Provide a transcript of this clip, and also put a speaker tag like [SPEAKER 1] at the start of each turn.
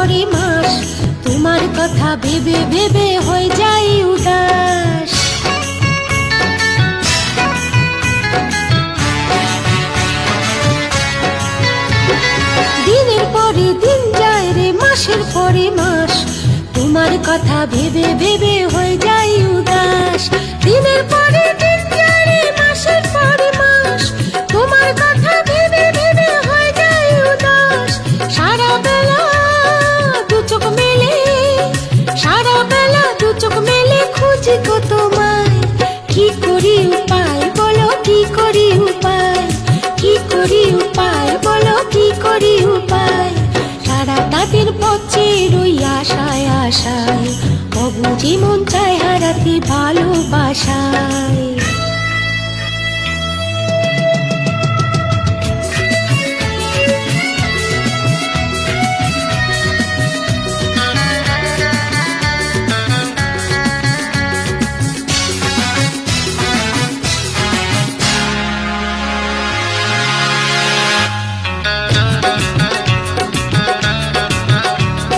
[SPEAKER 1] পরে মাস, তোমার কথা ভেবে ভেবে হয়ে যাই উদাস। দিনের পরে দিন যায় রে, মাসের পরে মাস, তোমার কথা ভেবে ভেবে হয়ে যাই উদাস। দিনের পরে দিন যায় রে, মাসের পরে মাস, তোমার কথা ভেবে ভেবে হয়ে যাই উদাস। সারা বেলা দু চোখ মেলে, সারা বেলা দু চোখ মেলে খুঁজি গো তোমায়। কি করি উপায় বলো, কি করি উপায়, কি করি উপায় বলো, কি করি উপায়। সারাটা দিন পচে রই আশায় আশায়, অবুঝি মন চায় হারাতে ভালোবাসায়।